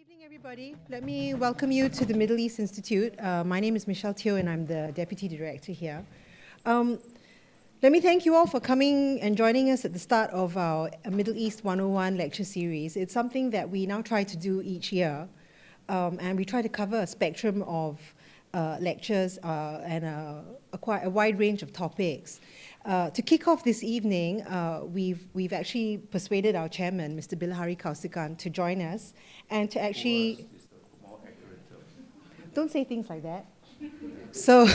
Evening, everybody. Let me welcome you to the Middle East Institute. My name is Michelle Teo, and I'm the Deputy Director here. Let me thank you all for coming and joining us at the start of our Middle East 101 lecture series. It's something that we now try to do each year, and we try to cover a spectrum of lectures and quite a wide range of topics. To kick off this evening, we've actually persuaded our chairman, Mr. Bilahari Kausikan, to join us and to actually... Don't say things like that. So,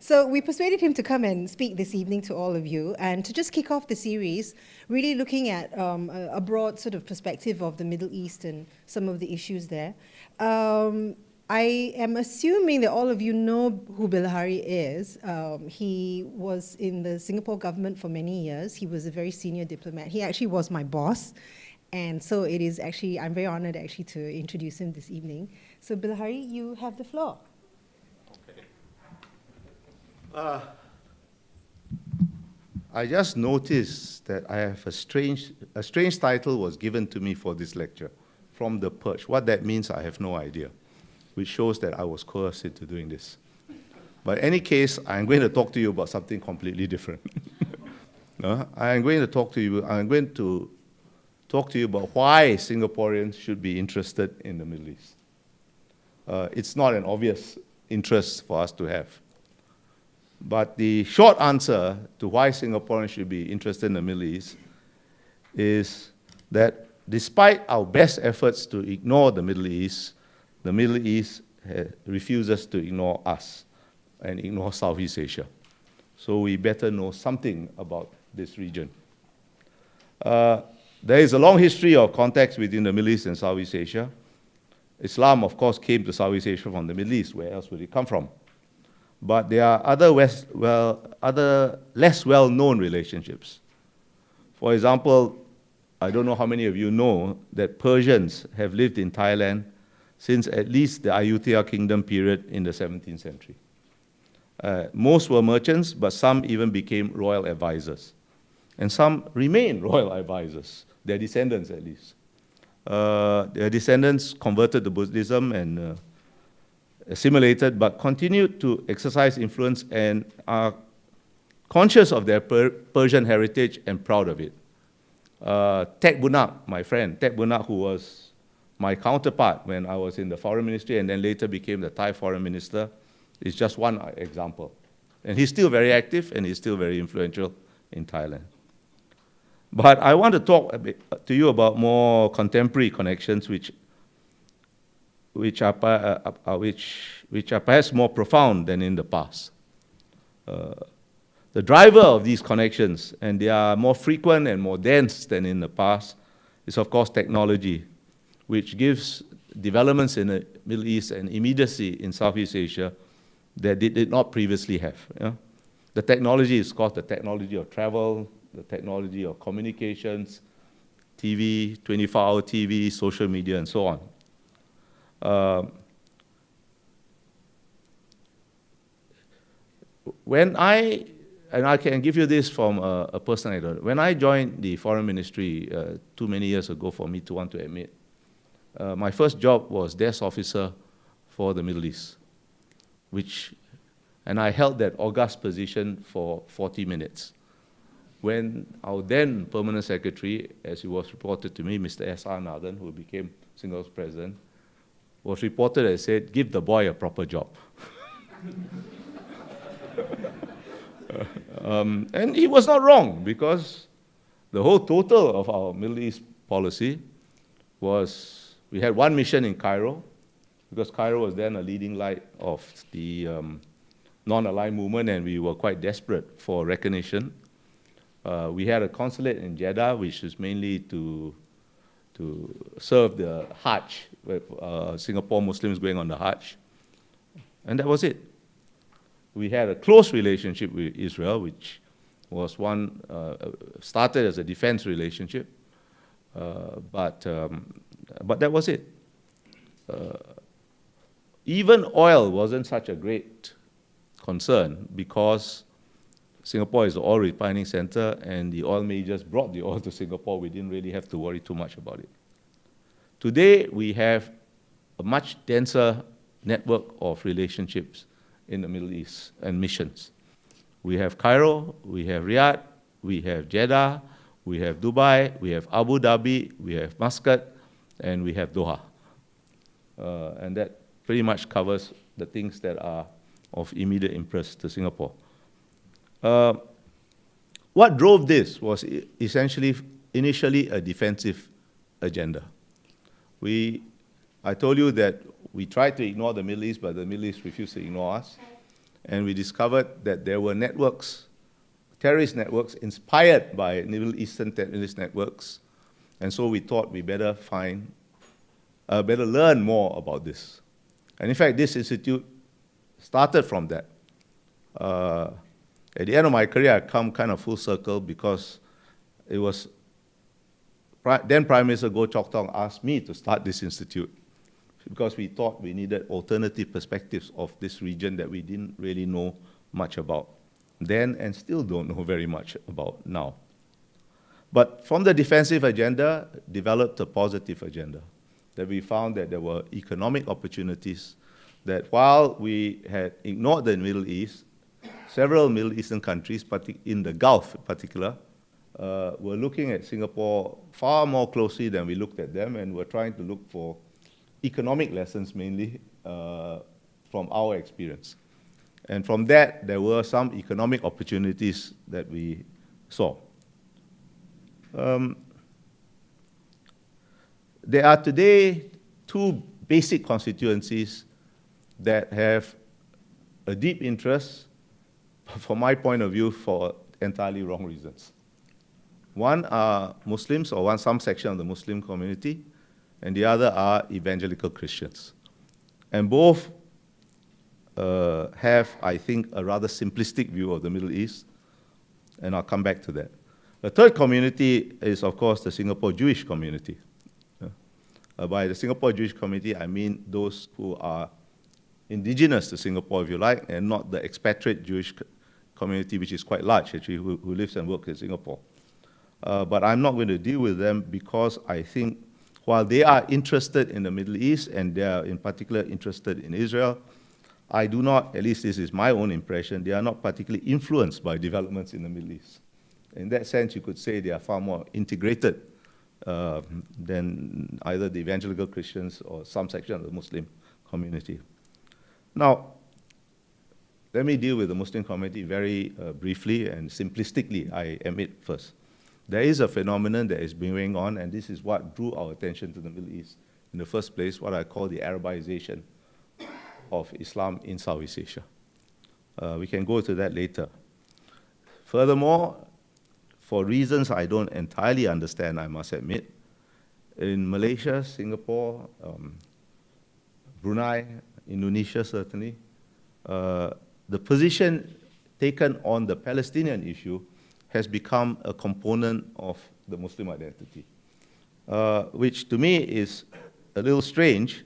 so we persuaded him to come and speak this evening to all of you and to just kick off the series, really looking at a broad sort of perspective of the Middle East and some of the issues there. I am assuming that all of you know who Bilahari is. He was in the Singapore government for many years. He was a very senior diplomat. He actually was my boss. And so it is actually, I'm very honored actually to introduce him this evening. So Bilahari, you have the floor. Okay. I just noticed that I have a strange title was given to me for this lecture, From the Perch. What that means, I have no idea, which shows that I was coerced into doing this. But in any case, I'm going to talk to you about something completely different. I'm going to talk to you about why Singaporeans should be interested in the Middle East. It's not an obvious interest for us to have. But the short answer to why Singaporeans should be interested in the Middle East is that despite our best efforts to ignore the Middle East refuses to ignore us and ignore Southeast Asia. So we better know something about this region. There is a long history of contacts between the Middle East and Southeast Asia. Islam, of course, came to Southeast Asia from the Middle East. Where else would it come from? But there are other less well-known relationships. For example, I don't know how many of you know that Persians have lived in Thailand since at least the Ayutthaya Kingdom period in the 17th century. Most were merchants, but some even became royal advisors. And some remain royal advisors, their descendants at least. Their descendants converted to Buddhism and assimilated, but continued to exercise influence and are conscious of their Persian heritage and proud of it. Tek Bunak, my friend, Tek Bunak, who was my counterpart when I was in the foreign ministry and then later became the Thai foreign minister, is just one example. And he's still very active and he's still very influential in Thailand. But I want to talk a bit to you about more contemporary connections which are perhaps more profound than in the past. The driver of these connections, and they are more frequent and more dense than in the past, is of course technology, which gives developments in the Middle East and immediacy in Southeast Asia that they did not previously have. Yeah? The technology is called the technology of travel, the technology of communications, TV, 24-hour TV, social media, and so on. And I can give you this from a personal anecdote. When I joined the foreign ministry too many years ago for me to want to admit, my first job was desk officer for the Middle East, and I held that august position for 40 minutes. When our then permanent secretary, as it was reported to me, Mr. S.R. Nathan, who became Singapore's president, was reported and said, "Give the boy a proper job." And he was not wrong, because the whole total of our Middle East policy was, we had one mission in Cairo, because Cairo was then a leading light of the non-aligned movement, and we were quite desperate for recognition. We had a consulate in Jeddah, which is mainly to serve the Hajj, with Singapore Muslims going on the Hajj. And that was it. We had a close relationship with Israel, which was one, started as a defense relationship, but that was it. Even oil wasn't such a great concern, because Singapore is the oil refining center, and the oil majors brought the oil to Singapore. We didn't really have to worry too much about it. Today, we have a much denser network of relationships in the Middle East and missions. We have Cairo, we have Riyadh, we have Jeddah, we have Dubai, we have Abu Dhabi, we have Muscat, and we have Doha. And that pretty much covers the things that are of immediate interest to Singapore. What drove this was essentially, initially, a defensive agenda. I told you that we tried to ignore the Middle East, but the Middle East refused to ignore us. And we discovered that there were networks, terrorist networks, inspired by Middle Eastern terrorist networks. And so we thought we better better learn more about this. And in fact, this institute started from that. At the end of my career, I come kind of full circle because it was then Prime Minister Goh Chok Tong asked me to start this institute because we thought we needed alternative perspectives of this region that we didn't really know much about then and still don't know very much about now. But from the defensive agenda, developed a positive agenda, that we found that there were economic opportunities, that while we had ignored the Middle East, several Middle Eastern countries, in the Gulf in particular, were looking at Singapore far more closely than we looked at them, and were trying to look for economic lessons mainly from our experience. And from that, there were some economic opportunities that we saw. There are today two basic constituencies that have a deep interest, from my point of view, for entirely wrong reasons. One are Muslims, or some section of the Muslim community, and the other are evangelical Christians. And both have, I think, a rather simplistic view of the Middle East, and I'll come back to that. The third community is, of course, the Singapore Jewish community. By the Singapore Jewish community, I mean those who are indigenous to Singapore, if you like, and not the expatriate Jewish community, which is quite large, actually, who lives and works in Singapore. But I'm not going to deal with them because I think while they are interested in the Middle East, and they are in particular interested in Israel, I do not, at least this is my own impression, they are not particularly influenced by developments in the Middle East. In that sense, you could say they are far more integrated than either the evangelical Christians or some section of the Muslim community. Now, let me deal with the Muslim community very briefly and simplistically, I admit first. There is a phenomenon that is going on, and this is what drew our attention to the Middle East in the first place, what I call the Arabization of Islam in Southeast Asia. We can go to that later. Furthermore, for reasons I don't entirely understand, I must admit, in Malaysia, Singapore, Brunei, Indonesia certainly, the position taken on the Palestinian issue has become a component of the Muslim identity, which to me is a little strange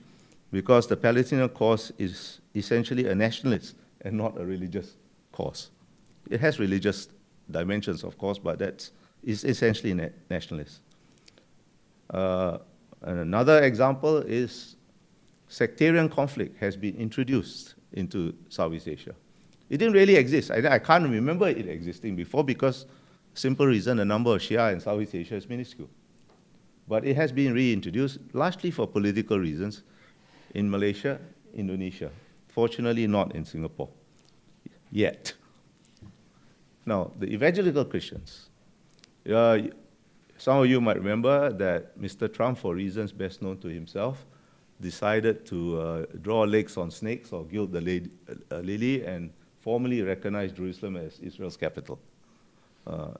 because the Palestinian cause is essentially a nationalist and not a religious cause. It has religious dimensions, of course, but that is essentially nationalist. And another example is sectarian conflict has been introduced into Southeast Asia. It didn't really exist. I can't remember it existing before because, simple reason, the number of Shia in Southeast Asia is minuscule. But it has been reintroduced, largely for political reasons, in Malaysia, Indonesia. Fortunately, not in Singapore, yet. Now, the evangelical Christians. Some of you might remember that Mr. Trump, for reasons best known to himself, decided to draw legs on snakes or gild the lily and formally recognize Jerusalem as Israel's capital.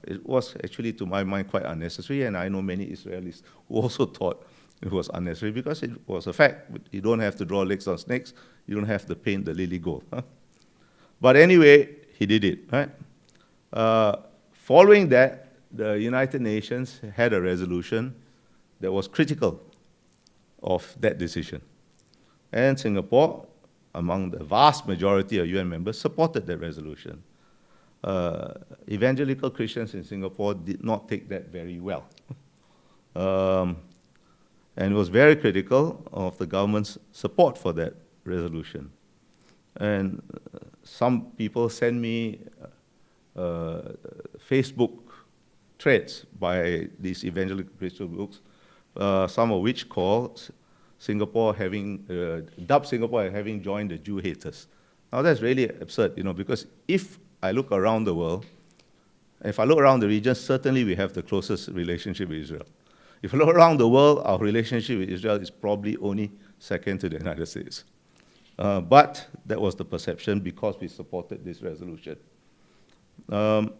It was actually, to my mind, quite unnecessary, and I know many Israelis who also thought it was unnecessary because it was a fact. You don't have to draw legs on snakes. You don't have to paint the lily gold. Huh? But anyway, he did it. Right? Following that, the United Nations had a resolution that was critical of that decision. And Singapore, among the vast majority of UN members, supported that resolution. Evangelical Christians in Singapore did not take that very well. and was very critical of the government's support for that resolution. And some people send me Facebook threads by these evangelical Christian groups, some of which call Singapore having, dubbed Singapore as having joined the Jew haters. Now that's really absurd, because if I look around the world, if I look around the region, certainly we have the closest relationship with Israel. If I look around the world, our relationship with Israel is probably only second to the United States. But that was the perception because we supported this resolution. And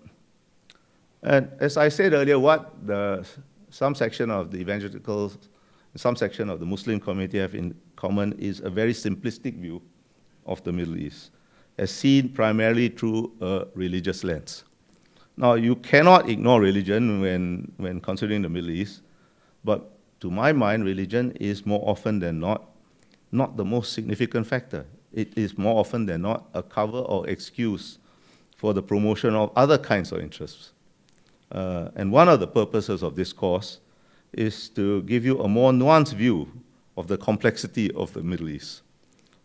as I said earlier, what some section of the evangelicals, some section of the Muslim community have in common is a very simplistic view of the Middle East, as seen primarily through a religious lens. Now, you cannot ignore religion when considering the Middle East, but to my mind, religion is more often than not the most significant factor. It is more often than not a cover or excuse for the promotion of other kinds of interests. And one of the purposes of this course is to give you a more nuanced view of the complexity of the Middle East.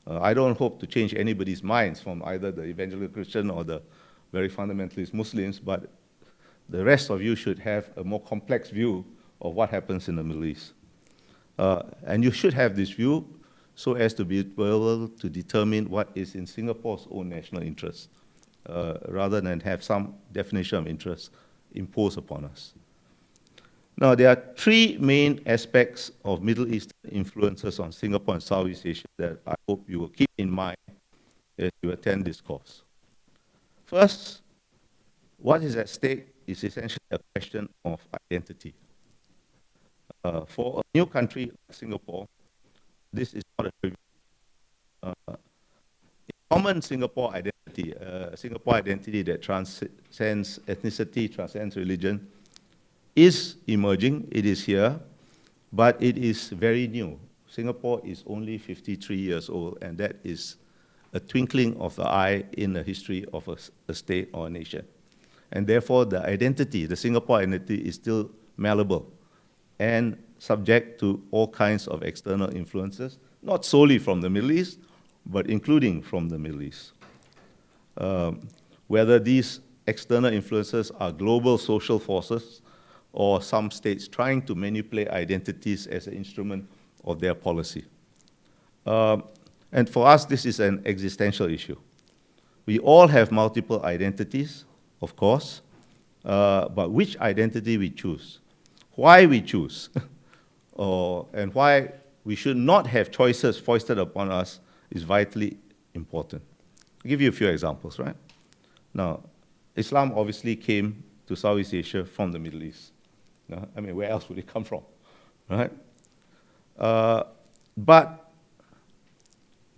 I don't hope to change anybody's minds from either the evangelical Christian or the very fundamentalist Muslims, but the rest of you should have a more complex view of what happens in the Middle East. And you should have this view so as to be able to determine what is in Singapore's own national interest, rather than have some definition of interest imposed upon us. Now, there are three main aspects of Middle Eastern influences on Singapore and Southeast Asia that I hope you will keep in mind as you attend this course. First, what is at stake is essentially a question of identity. For a new country like Singapore, this is not a trivial. Common Singapore identity that transcends ethnicity, transcends religion, is emerging. It is here, but it is very new. Singapore is only 53 years old, and that is a twinkling of the eye in the history of a state or a nation. And therefore, the identity, the Singapore identity, is still malleable and subject to all kinds of external influences, not solely from the Middle East, but including from the Middle East. Whether these external influences are global social forces or some states trying to manipulate identities as an instrument of their policy. And for us, this is an existential issue. We all have multiple identities, of course, but which identity we choose, why we choose, and why we should not have choices foisted upon us is vitally important. I'll give you a few examples, right? Now, Islam obviously came to Southeast Asia from the Middle East. I mean, where else would it come from, right? But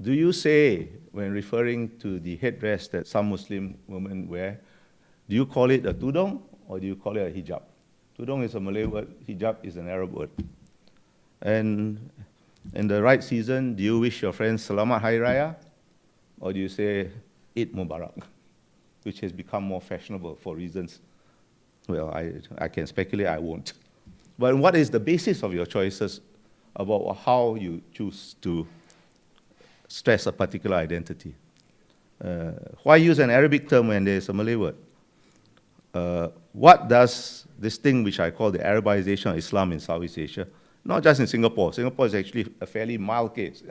do you say, when referring to the headdress that some Muslim women wear, do you call it a tudung or do you call it a hijab? Tudung is a Malay word, hijab is an Arab word. And in the right season, do you wish your friends Selamat Hari Raya? Or do you say Eid Mubarak, which has become more fashionable for reasons, well, I can speculate, I won't. But what is the basis of your choices about how you choose to stress a particular identity? Why use an Arabic term when there's a Malay word? What does this thing which I call the Arabization of Islam in Southeast Asia, not just in Singapore. Singapore is actually a fairly mild case.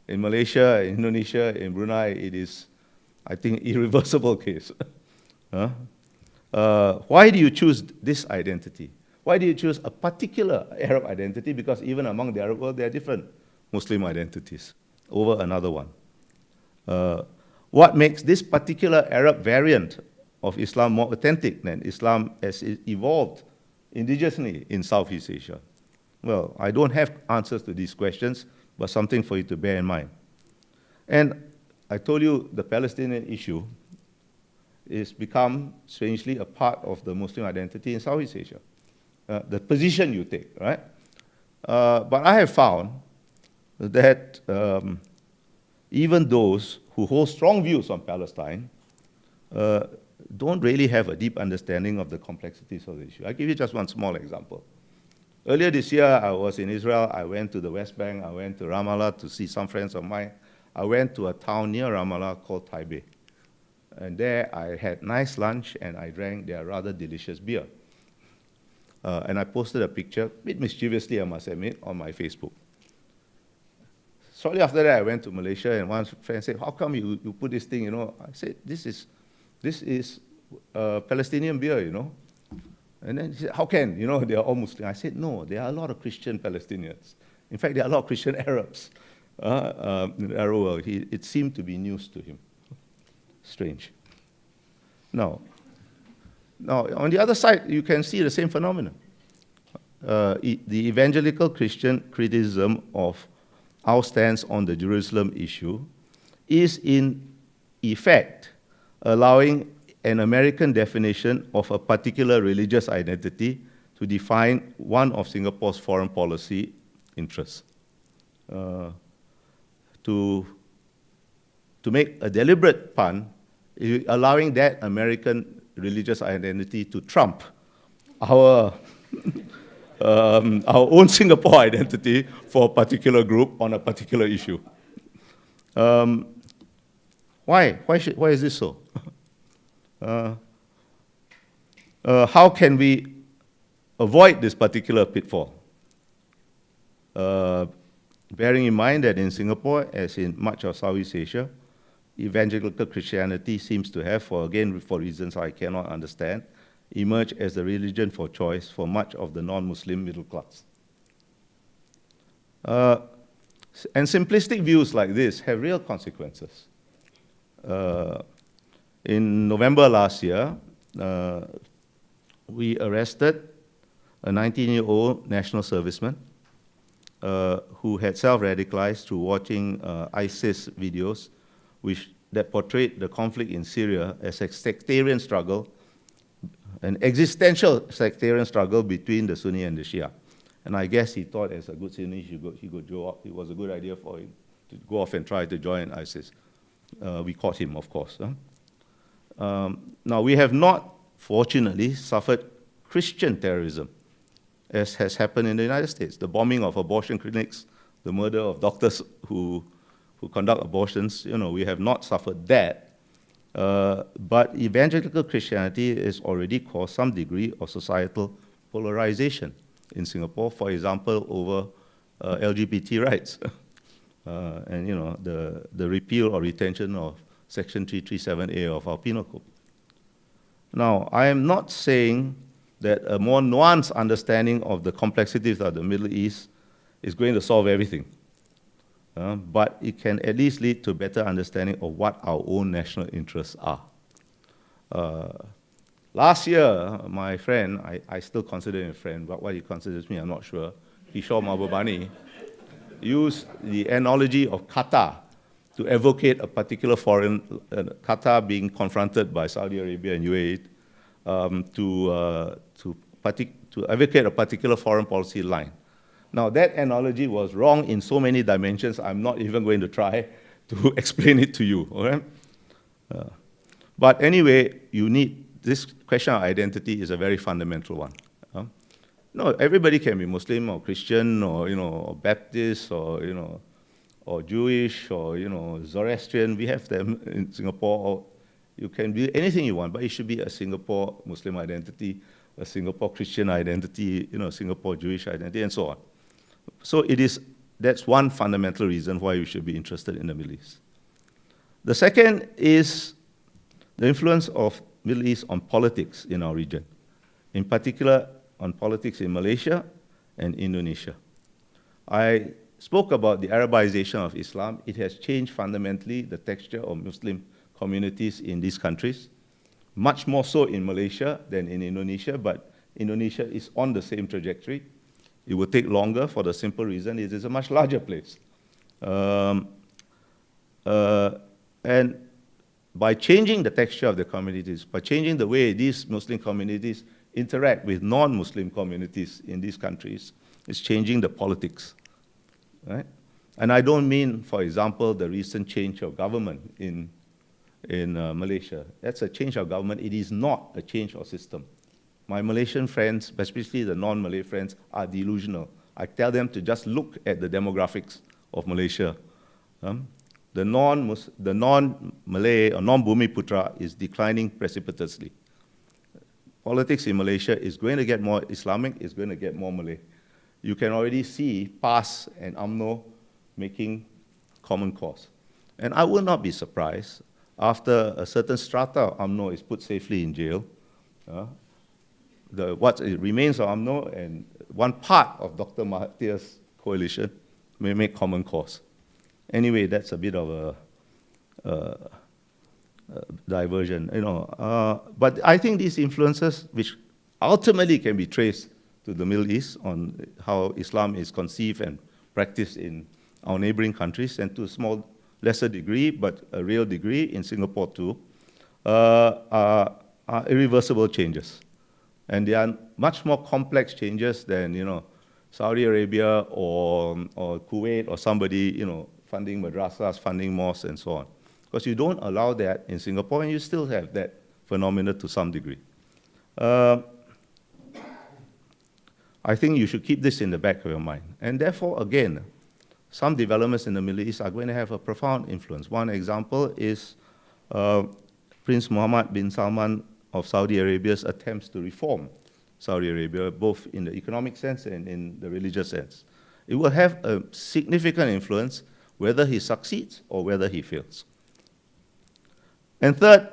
In Malaysia, in Indonesia, in Brunei, it is, I think, irreversible case. Why do you choose this identity? Why do you choose a particular Arab identity? Because even among the Arab world, there are different Muslim identities over another one. What makes this particular Arab variant of Islam more authentic than Islam as it evolved indigenously in Southeast Asia? Well, I don't have answers to these questions, but something for you to bear in mind. And I told you the Palestinian issue is become, strangely, a part of the Muslim identity in Southeast Asia. The position you take, right? But I have found that even those who hold strong views on Palestine don't really have a deep understanding of the complexities of the issue. I'll give you just one small example. Earlier this year, I was in Israel. I went to the West Bank. I went to Ramallah to see some friends of mine. I went to a town near Ramallah called Taipei. And there I had nice lunch and I drank their rather delicious beer. And I posted a picture, a bit mischievously, I must admit, on my Facebook. Shortly after that, I went to Malaysia, and one friend said, how come you put this thing, I said, this is Palestinian beer, And then he said, how can, they are all Muslim. I said, no, there are a lot of Christian Palestinians. In fact, there are a lot of Christian Arabs in the Arab world. It seemed to be news to him. Strange. Now, on the other side, you can see the same phenomenon. The evangelical Christian criticism of our stance on the Jerusalem issue is in effect allowing an American definition of a particular religious identity to define one of Singapore's foreign policy interests. To make a deliberate pun, allowing that American religious identity to trump our own Singapore identity for a particular group on a particular issue. Why is this so? How can we avoid this particular pitfall? Bearing in mind that in Singapore, as in much of Southeast Asia, evangelical Christianity seems to have, for reasons I cannot understand, emerged as the religion for choice for much of the non-Muslim middle class. And simplistic views like this have real consequences. In November last year, we arrested a 19-year-old national serviceman who had self-radicalized through watching ISIS videos that portrayed the conflict in Syria as a sectarian struggle, an existential sectarian struggle between the Sunni and the Shia. And I guess he thought as a good Sunni, he could go up. It was a good idea for him to go off and try to join ISIS. We caught him, of course. Now, we have not, fortunately, suffered Christian terrorism, as has happened in the United States. The bombing of abortion clinics, the murder of doctors who conduct abortions, we have not suffered that. But evangelical Christianity has already caused some degree of societal polarization in Singapore, for example, over LGBT rights. And the repeal or retention of Section 337A of our Penal Code. Now, I am not saying that a more nuanced understanding of the complexities of the Middle East is going to solve everything. But it can at least lead to better understanding of what our own national interests are. Last year, my friend, I still consider him a friend, but what he considers me, I'm not sure, Kishore Mahbubani, used the analogy of Qatar to advocate a particular foreign, Qatar being confronted by Saudi Arabia and UAE, to advocate a particular foreign policy line. Now, that analogy was wrong in so many dimensions, I'm not even going to try to explain it to you, all right? But anyway, this question of identity is a very fundamental one. No, everybody can be Muslim or Christian or, or Baptist or, or Jewish or, Zoroastrian. We have them in Singapore. Or you can be anything you want, but it should be a Singapore Muslim identity, a Singapore Christian identity, Singapore Jewish identity, and so on. So that's one fundamental reason why you should be interested in the Middle East. The second is the influence of Middle East on politics in our region, in particular on politics in Malaysia and Indonesia. I spoke about the Arabization of Islam. It has changed fundamentally the texture of Muslim communities in these countries, much more so in Malaysia than in Indonesia, but Indonesia is on the same trajectory. It will take longer for the simple reason it is a much larger place. And by changing the texture of the communities, by changing the way these Muslim communities interact with non-Muslim communities in these countries, it's changing the politics, right? And I don't mean, for example, the recent change of government in Malaysia. That's a change of government. It is not a change of system. my Malaysian friends, especially the non-Malay friends, are delusional. I tell them to just look at the demographics of Malaysia. The non-Malay or non-Bumiputra is declining precipitously. Politics in Malaysia is going to get more Islamic, it's going to get more Malay. You can already see PAS and UMNO making common cause. And I will not be surprised after a certain strata of UMNO is put safely in jail. What remains of UMNO and one part of Dr. Mahathir's coalition may make common cause. Anyway, that's a bit of a diversion, but I think these influences, which ultimately can be traced to the Middle East on how Islam is conceived and practiced in our neighboring countries, and to a small, lesser degree, but a real degree in Singapore too, are irreversible changes. And they are much more complex changes than, Saudi Arabia or Kuwait or somebody, funding madrasas, funding mosques, and so on. Because you don't allow that in Singapore, and you still have that phenomena to some degree. I think you should keep this in the back of your mind. And therefore, again, some developments in the Middle East are going to have a profound influence. One example is Prince Mohammed bin Salman of Saudi Arabia's attempts to reform Saudi Arabia, both in the economic sense and in the religious sense. It will have a significant influence whether he succeeds or whether he fails. And third,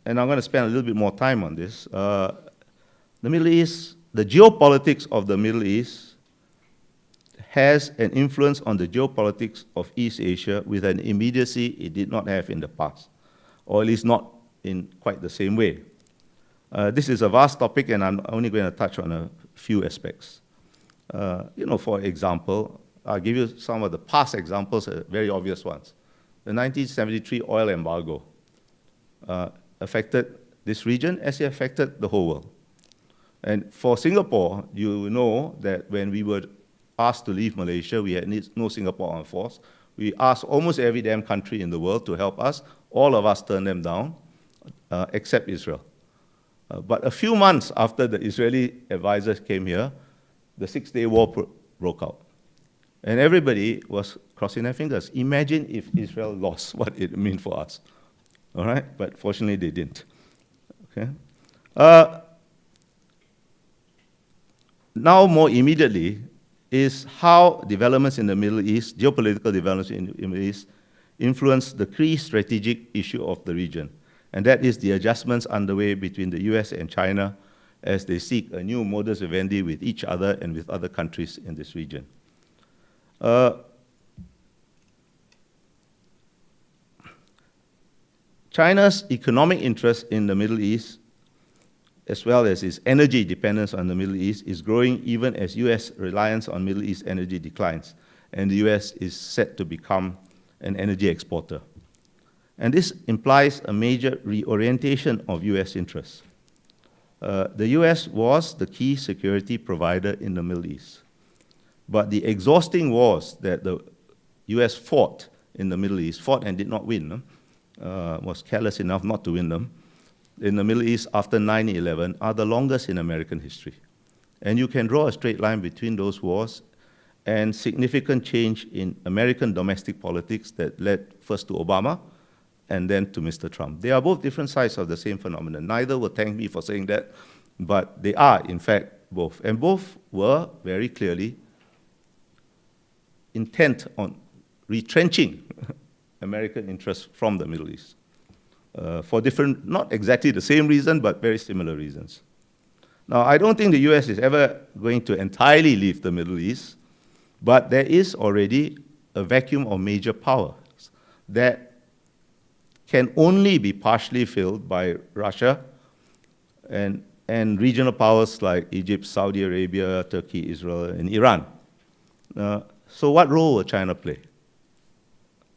and I'm going to spend a little bit more time on this, the Middle East, the geopolitics of the Middle East has an influence on the geopolitics of East Asia with an immediacy it did not have in the past, or at least not in quite the same way. This is a vast topic, and I'm only going to touch on a few aspects. For example, I'll give you some of the past examples, very obvious ones. The 1973 oil embargo affected this region as it affected the whole world. And for Singapore, you know that when we were asked to leave Malaysia, we had no Singapore armed force. We asked almost every damn country in the world to help us. All of us turned them down, except Israel. But a few months after the Israeli advisors came here, the Six-Day War broke out. And everybody was crossing their fingers. Imagine if Israel lost, what it would mean for us. All right? But fortunately, they didn't. Okay? Now, more immediately, is how developments in the Middle East, geopolitical developments in the Middle East, influence the key strategic issue of the region. And that is the adjustments underway between the US and China as they seek a new modus vivendi with each other and with other countries in this region. China's economic interest in the Middle East, as well as its energy dependence on the Middle East, is growing even as US reliance on Middle East energy declines, and the US is set to become an energy exporter. And this implies a major reorientation of US interests. The US was the key security provider in the Middle East. But the exhausting wars that the US fought in the Middle East, fought and did not win, was careless enough not to win them, in the Middle East after 9/11 are the longest in American history. And you can draw a straight line between those wars and significant change in American domestic politics that led first to Obama and then to Mr. Trump. They are both different sides of the same phenomenon. Neither will thank me for saying that, but they are, in fact, both. And both were very clearly intent on retrenching American interests from the Middle East. For different, not exactly the same reason, but very similar reasons. Now, I don't think the US is ever going to entirely leave the Middle East, but there is already a vacuum of major powers that can only be partially filled by Russia and regional powers like Egypt, Saudi Arabia, Turkey, Israel, and Iran. So what role will China play?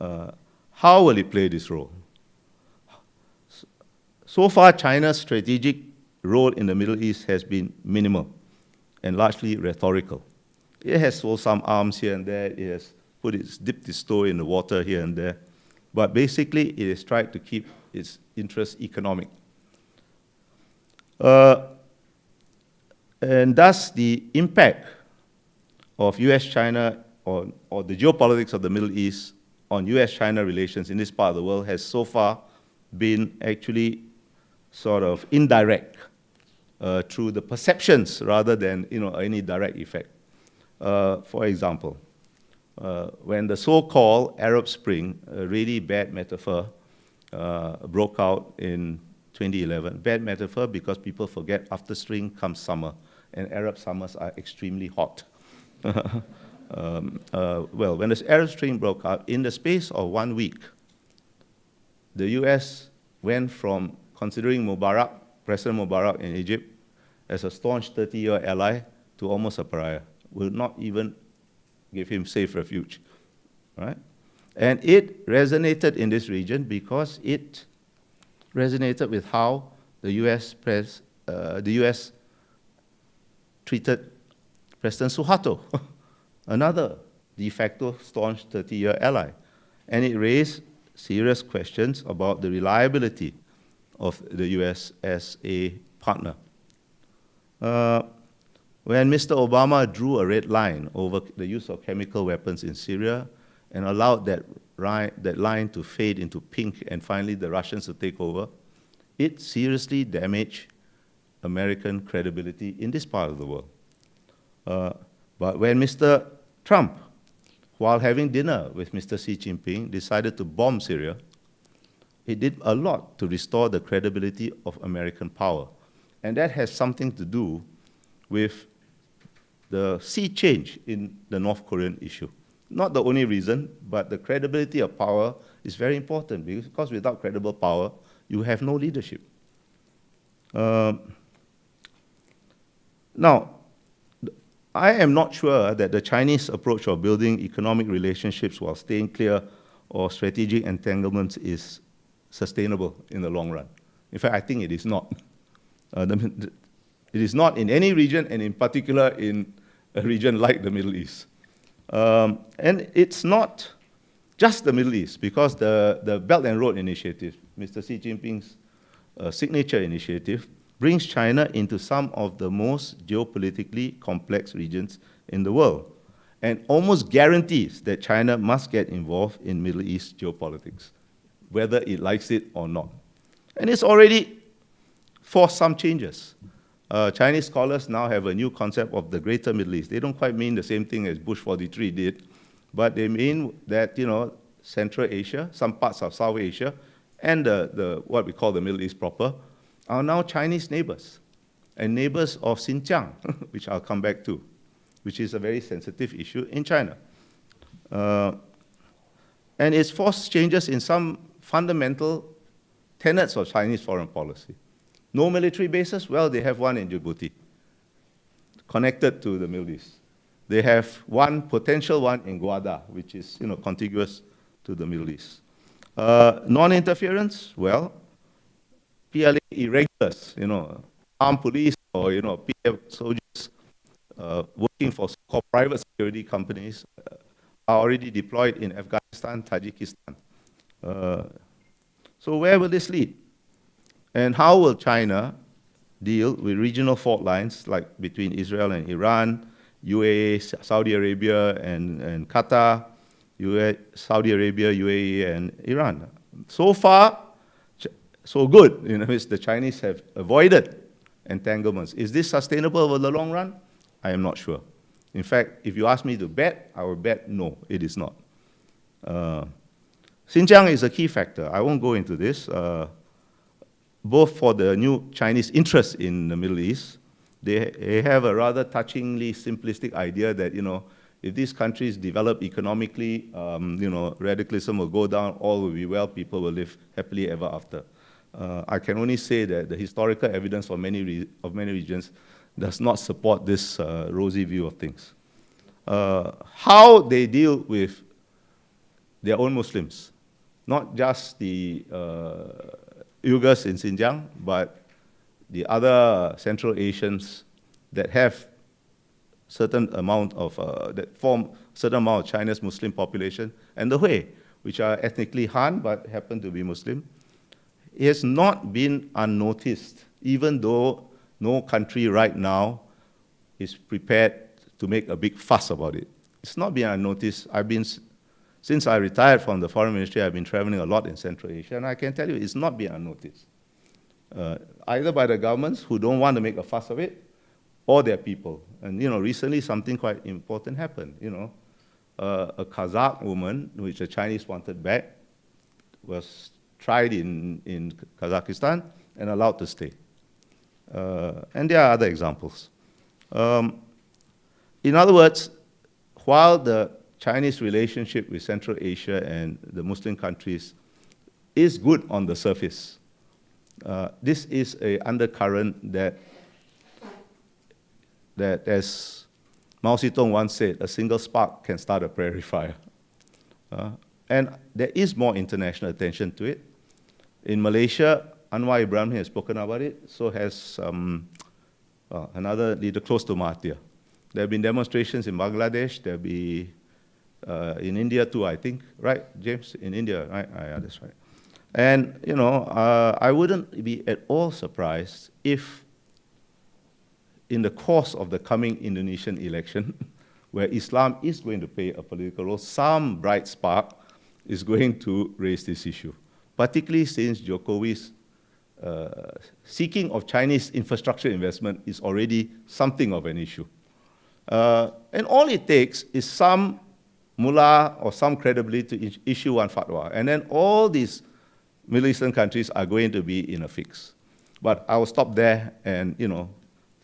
How will it play this role? So far, China's strategic role in the Middle East has been minimal and largely rhetorical. It has sold some arms here and there. It has dipped its toe in the water here and there. But basically, it has tried to keep its interests economic. And thus, the impact of US-China or the geopolitics of the Middle East on US-China relations in this part of the world has so far been actually sort of indirect through the perceptions rather than any direct effect. For example, when the so-called Arab Spring, a really bad metaphor, broke out in 2011. Bad metaphor because people forget after spring comes summer, and Arab summers are extremely hot. Well, when the Arab Spring broke out, in the space of 1 week, the US went from considering Mubarak, President Mubarak in Egypt, as a staunch 30-year ally to almost a pariah, will not even give him safe refuge, right? And it resonated in this region because it resonated with how the US treated President Suharto, another de facto staunch 30-year ally. And it raised serious questions about the reliability of the US as a partner. When Mr. Obama drew a red line over the use of chemical weapons in Syria and allowed that line to fade into pink and finally the Russians to take over, it seriously damaged American credibility in this part of the world. But when Mr. Trump, while having dinner with Mr. Xi Jinping, decided to bomb Syria, it did a lot to restore the credibility of American power. And that has something to do with the sea change in the North Korean issue. Not the only reason, but the credibility of power is very important because without credible power, you have no leadership. Now, I am not sure that the Chinese approach of building economic relationships while staying clear of strategic entanglements is sustainable in the long run. In fact, I think it is not. It is not in any region, and in particular in a region like the Middle East. And it's not just the Middle East, because the Belt and Road Initiative, Mr. Xi Jinping's signature initiative, brings China into some of the most geopolitically complex regions in the world, and almost guarantees that China must get involved in Middle East geopolitics, whether it likes it or not. And it's already forced some changes. Chinese scholars now have a new concept of the Greater Middle East. They don't quite mean the same thing as Bush 43 did, but they mean that, Central Asia, some parts of South Asia, and what we call the Middle East proper, are now Chinese neighbors, and neighbors of Xinjiang, which I'll come back to, which is a very sensitive issue in China. And it's forced changes in some fundamental tenets of Chinese foreign policy. No military bases? Well, they have one in Djibouti, connected to the Middle East. They have one potential one in Gwadar, which is contiguous to the Middle East. Non-interference? Well, PLA irregulars, armed police or PF soldiers working for so-called private security companies are already deployed in Afghanistan, Tajikistan. So where will this lead? And how will China deal with regional fault lines like between Israel and Iran, UAE, Saudi Arabia and Qatar, Saudi Arabia, UAE and Iran? So far, so good. The Chinese have avoided entanglements. Is this sustainable over the long run? I am not sure. In fact, if you ask me to bet, I will bet no, it is not. Xinjiang is a key factor. I won't go into this. Both for the new Chinese interest in the Middle East, they have a rather touchingly simplistic idea that, if these countries develop economically, radicalism will go down, all will be well, people will live happily ever after. I can only say that the historical evidence for many regions does not support this rosy view of things. How they deal with their own Muslims, not just the Uyghurs in Xinjiang, but the other Central Asians that have certain amount of, that form certain amount of China's Muslim population, and the Hui, which are ethnically Han but happen to be Muslim, it has not been unnoticed, even though no country right now is prepared to make a big fuss about it. It's not been unnoticed. Since I retired from the foreign ministry, I've been traveling a lot in Central Asia, and I can tell you it's not been unnoticed. Either by the governments who don't want to make a fuss of it, or their people. And recently something quite important happened. A Kazakh woman, which the Chinese wanted back, was tried in Kazakhstan and allowed to stay. And there are other examples. In other words, while the Chinese relationship with Central Asia and the Muslim countries is good on the surface, this is an undercurrent that, as Mao Zedong once said, a single spark can start a prairie fire. And there is more international attention to it. In Malaysia, Anwar Ibrahim has spoken about it, so has another leader close to Mahathir. There have been demonstrations in Bangladesh, there will be in India too, I think, right, James? In India, right? Yeah, that's right. And, I wouldn't be at all surprised if in the course of the coming Indonesian election, where Islam is going to play a political role, some bright spark is going to raise this issue, particularly since Jokowi's seeking of Chinese infrastructure investment is already something of an issue. And all it takes is some mullah or some credibility to issue one fatwa, and then all these Middle Eastern countries are going to be in a fix. But I will stop there, and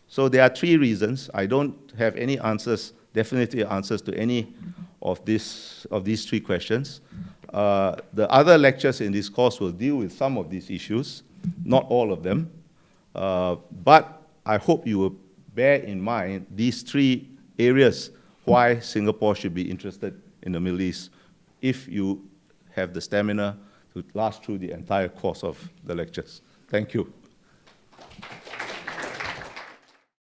so there are three reasons. I don't have any answers, definitive answers to any of these three questions. The other lectures in this course will deal with some of these issues, not all of them. But I hope you will bear in mind these three areas why Singapore should be interested in the Middle East if you have the stamina to last through the entire course of the lectures. Thank you.